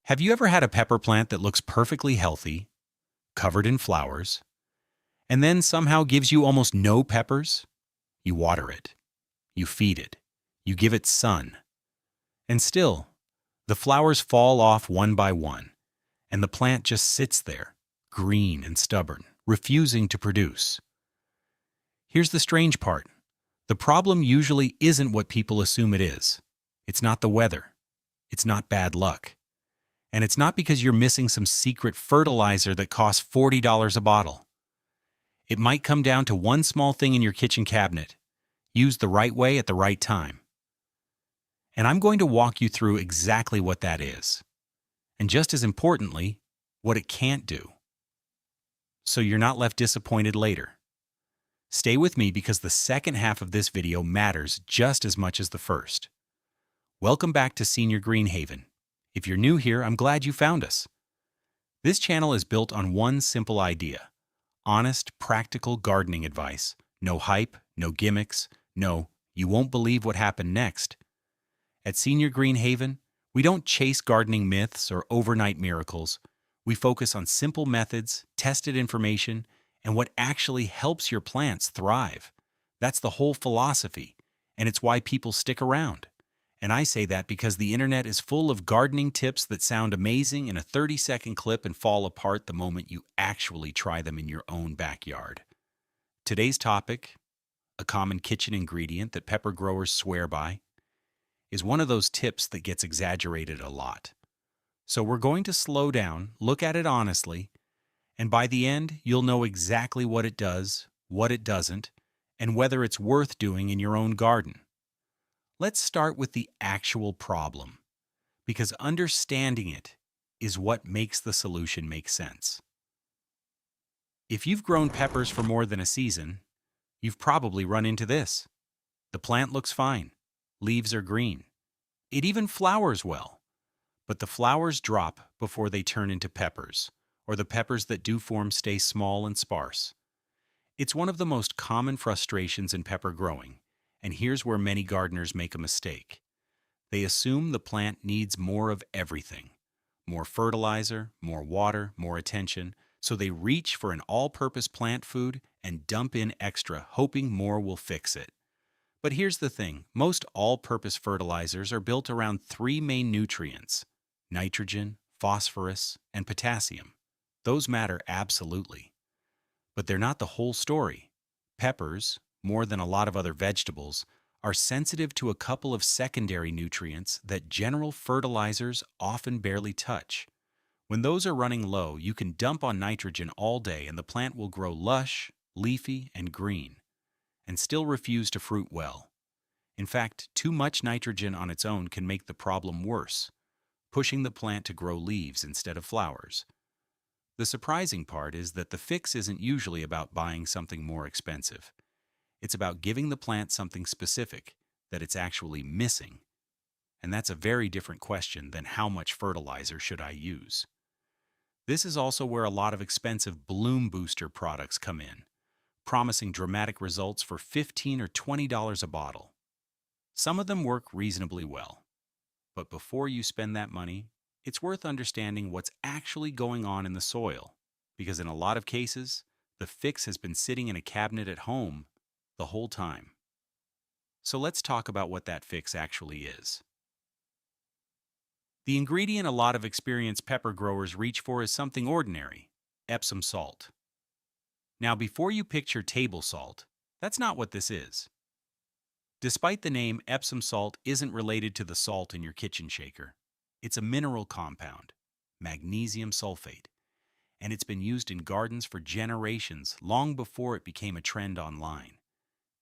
Have you ever had a pepper plant that looks perfectly healthy, covered in flowers, and then somehow gives you almost no peppers? You water it, you feed it, you give it sun, and still, the flowers fall off one by one, and the plant just sits there, green and stubborn, refusing to produce. Here's the strange part. The problem usually isn't what people assume it is. It's not the weather. It's not bad luck. And it's not because you're missing some secret fertilizer that costs $40 a bottle. It might come down to one small thing in your kitchen cabinet, used the right way at the right time. And I'm going to walk you through exactly what that is. And just as importantly, what it can't do. So you're not left disappointed later. Stay with me because the second half of this video matters just as much as the first. Welcome back to Senior Green Haven. If you're new here, I'm glad you found us. This channel is built on one simple idea: honest, practical gardening advice. No hype, no gimmicks, no, you won't believe what happened next. At Senior Green Haven, we don't chase gardening myths or overnight miracles. We focus on simple methods, tested information, and what actually helps your plants thrive. That's the whole philosophy, and it's why people stick around. And I say that because the internet is full of gardening tips that sound amazing in a 30-second clip and fall apart the moment you actually try them in your own backyard. Today's topic, a common kitchen ingredient that pepper growers swear by, is one of those tips that gets exaggerated a lot. So we're going to slow down, look at it honestly, and by the end, you'll know exactly what it does, what it doesn't, and whether it's worth doing in your own garden. Let's start with the actual problem, because understanding it is what makes the solution make sense. If you've grown peppers for more than a season, you've probably run into this. The plant looks fine. Leaves are green. It even flowers well. But the flowers drop before they turn into peppers, or the peppers that do form stay small and sparse. It's one of the most common frustrations in pepper growing. And here's where many gardeners make a mistake. They assume the plant needs more of everything. More fertilizer, more water, more attention. So they reach for an all-purpose plant food and dump in extra, hoping more will fix it. But here's the thing. Most all-purpose fertilizers are built around three main nutrients: nitrogen, phosphorus, and potassium. Those matter absolutely. But they're not the whole story. Peppers, more than a lot of other vegetables, are sensitive to a couple of secondary nutrients that general fertilizers often barely touch. When those are running low, you can dump on nitrogen all day and the plant will grow lush, leafy, and green, and still refuse to fruit well. In fact, too much nitrogen on its own can make the problem worse, pushing the plant to grow leaves instead of flowers. The surprising part is that the fix isn't usually about buying something more expensive. It's about giving the plant something specific that it's actually missing. And that's a very different question than how much fertilizer should I use. This is also where a lot of expensive bloom booster products come in, promising dramatic results for $15 or $20 a bottle. Some of them work reasonably well. But before you spend that money, it's worth understanding what's actually going on in the soil, because in a lot of cases, the fix has been sitting in a cabinet at home the whole time. So let's talk about what that fix actually is. The ingredient a lot of experienced pepper growers reach for is something ordinary: Epsom salt. Now, before you picture table salt, that's not what this is. Despite the name, Epsom salt isn't related to the salt in your kitchen shaker. It's a mineral compound, magnesium sulfate, and it's been used in gardens for generations, long before it became a trend online.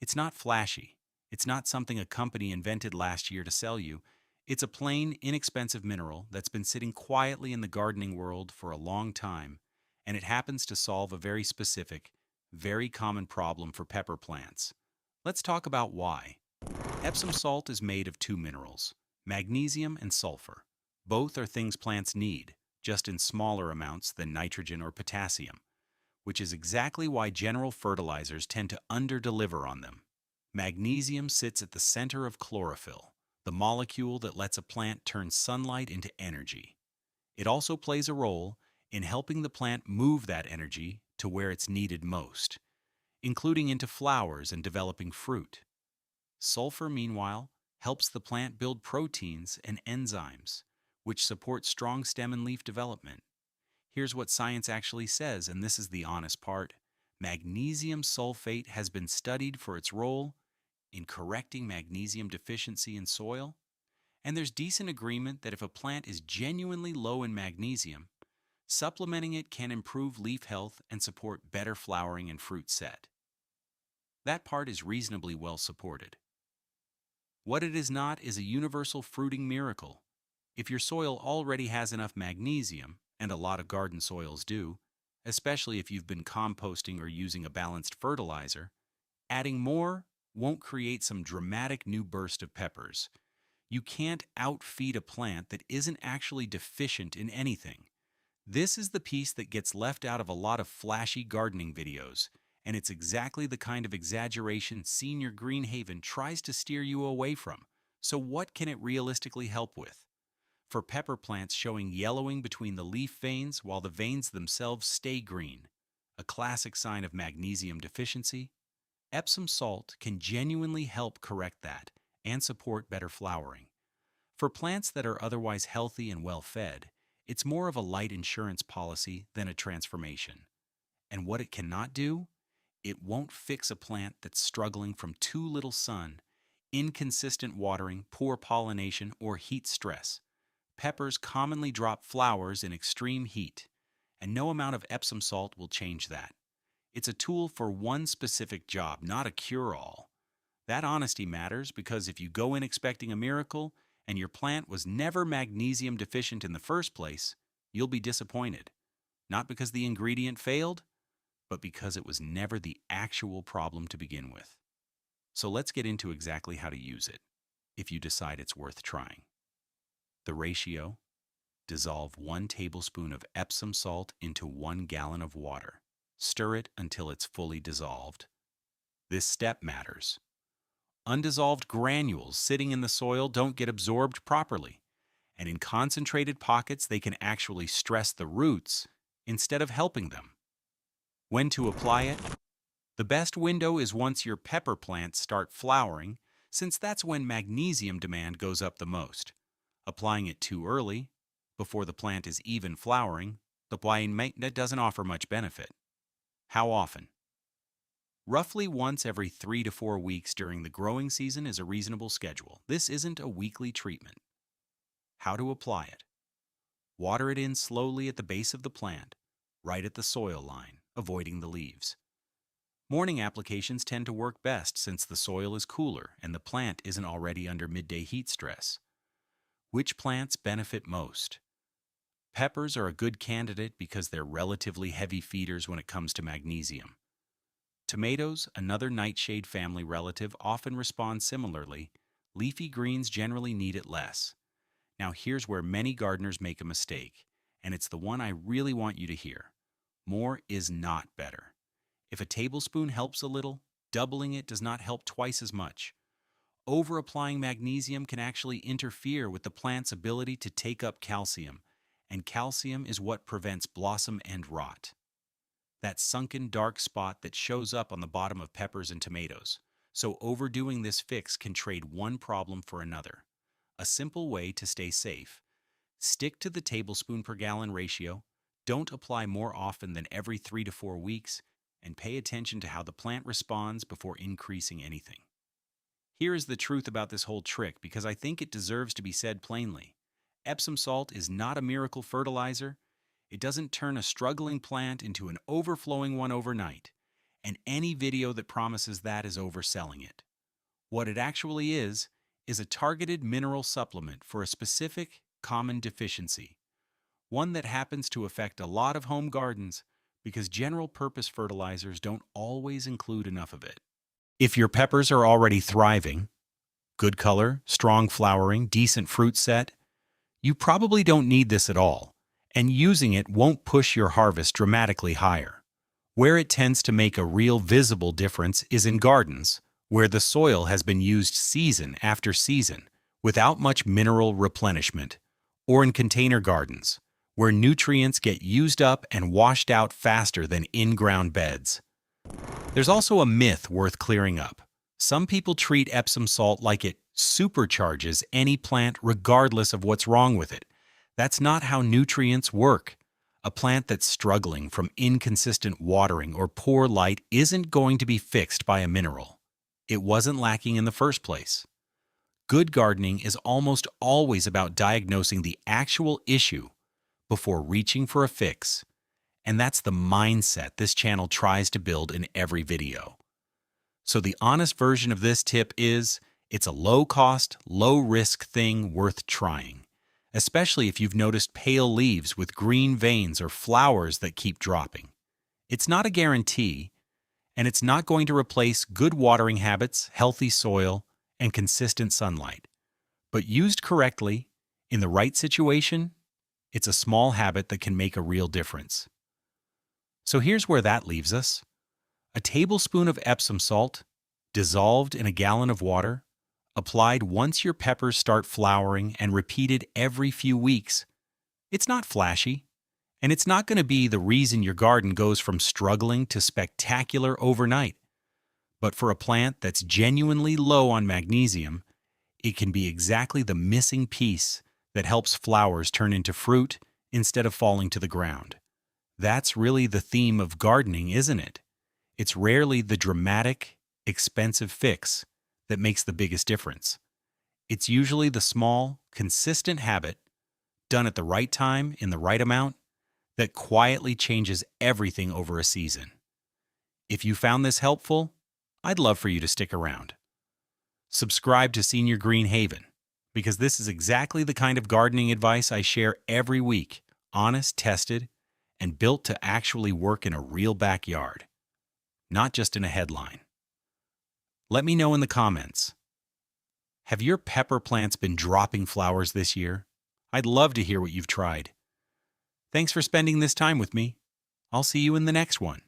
It's not flashy. It's not something a company invented last year to sell you. It's a plain, inexpensive mineral that's been sitting quietly in the gardening world for a long time, and it happens to solve a very specific, very common problem for pepper plants. Let's talk about why. Epsom salt is made of two minerals, magnesium and sulfur. Both are things plants need, just in smaller amounts than nitrogen or potassium, which is exactly why general fertilizers tend to underdeliver on them. Magnesium sits at the center of chlorophyll, the molecule that lets a plant turn sunlight into energy. It also plays a role in helping the plant move that energy to where it's needed most, including into flowers and developing fruit. Sulfur, meanwhile, helps the plant build proteins and enzymes, which support strong stem and leaf development. Here's what science actually says, and this is the honest part. Magnesium sulfate has been studied for its role in correcting magnesium deficiency in soil, and there's decent agreement that if a plant is genuinely low in magnesium, supplementing it can improve leaf health and support better flowering and fruit set. That part is reasonably well supported. What it is not is a universal fruiting miracle. If your soil already has enough magnesium, and a lot of garden soils do, especially if you've been composting or using a balanced fertilizer, adding more won't create some dramatic new burst of peppers. You can't outfeed a plant that isn't actually deficient in anything. This is the piece that gets left out of a lot of flashy gardening videos, and it's exactly the kind of exaggeration Senior Greenhaven tries to steer you away from. So what can it realistically help with? For pepper plants showing yellowing between the leaf veins while the veins themselves stay green, a classic sign of magnesium deficiency, Epsom salt can genuinely help correct that and support better flowering. For plants that are otherwise healthy and well-fed, it's more of a light insurance policy than a transformation. And what it cannot do? It won't fix a plant that's struggling from too little sun, inconsistent watering, poor pollination, or heat stress. Peppers commonly drop flowers in extreme heat, and no amount of Epsom salt will change that. It's a tool for one specific job, not a cure-all. That honesty matters because if you go in expecting a miracle and your plant was never magnesium deficient in the first place, you'll be disappointed. Not because the ingredient failed, but because it was never the actual problem to begin with. So let's get into exactly how to use it, if you decide it's worth trying. The ratio: dissolve 1 tablespoon of Epsom salt into 1 gallon of water. Stir it until it's fully dissolved. This step matters. Undissolved granules sitting in the soil don't get absorbed properly, and in concentrated pockets they can actually stress the roots instead of helping them. When to apply it? The best window is once your pepper plants start flowering, since that's when magnesium demand goes up the most. Applying it too early, before the plant is even flowering, that doesn't offer much benefit. How often? Roughly once every 3 to 4 weeks during the growing season is a reasonable schedule. This isn't a weekly treatment. How to apply it? Water it in slowly at the base of the plant, right at the soil line, avoiding the leaves. Morning applications tend to work best since the soil is cooler and the plant isn't already under midday heat stress. Which plants benefit most? Peppers are a good candidate because they're relatively heavy feeders when it comes to magnesium. Tomatoes, another nightshade family relative, often respond similarly. Leafy greens generally need it less. Now here's where many gardeners make a mistake, and it's the one I really want you to hear. More is not better. If a tablespoon helps a little, doubling it does not help twice as much. Over-applying magnesium can actually interfere with the plant's ability to take up calcium, and calcium is what prevents blossom end rot. That sunken dark spot that shows up on the bottom of peppers and tomatoes. So overdoing this fix can trade one problem for another. A simple way to stay safe: stick to the tablespoon per gallon ratio, don't apply more often than every 3 to 4 weeks, and pay attention to how the plant responds before increasing anything. Here is the truth about this whole trick, because I think it deserves to be said plainly. Epsom salt is not a miracle fertilizer. It doesn't turn a struggling plant into an overflowing one overnight, and any video that promises that is overselling it. What it actually is a targeted mineral supplement for a specific, common deficiency, one that happens to affect a lot of home gardens because general-purpose fertilizers don't always include enough of it. If your peppers are already thriving, good color, strong flowering, decent fruit set, you probably don't need this at all, and using it won't push your harvest dramatically higher. Where it tends to make a real visible difference is in gardens, where the soil has been used season after season without much mineral replenishment, or in container gardens, where nutrients get used up and washed out faster than in-ground beds. There's also a myth worth clearing up. Some people treat Epsom salt like it supercharges any plant regardless of what's wrong with it. That's not how nutrients work. A plant that's struggling from inconsistent watering or poor light isn't going to be fixed by a mineral. It wasn't lacking in the first place. Good gardening is almost always about diagnosing the actual issue before reaching for a fix. And that's the mindset this channel tries to build in every video. So the honest version of this tip is, it's a low-cost, low-risk thing worth trying, especially if you've noticed pale leaves with green veins or flowers that keep dropping. It's not a guarantee, and it's not going to replace good watering habits, healthy soil, and consistent sunlight. But used correctly, in the right situation, it's a small habit that can make a real difference. So here's where that leaves us. A tablespoon of Epsom salt, dissolved in a gallon of water, applied once your peppers start flowering and repeated every few weeks. It's not flashy, and it's not going to be the reason your garden goes from struggling to spectacular overnight. But for a plant that's genuinely low on magnesium, it can be exactly the missing piece that helps flowers turn into fruit instead of falling to the ground. That's really the theme of gardening, isn't it? It's rarely the dramatic, expensive fix that makes the biggest difference. It's usually the small, consistent habit, done at the right time in the right amount, that quietly changes everything over a season. If you found this helpful, I'd love for you to stick around. Subscribe to Senior Green Haven, because this is exactly the kind of gardening advice I share every week, honest, tested, and built to actually work in a real backyard, not just in a headline. Let me know in the comments. Have your pepper plants been dropping flowers this year? I'd love to hear what you've tried. Thanks for spending this time with me. I'll see you in the next one.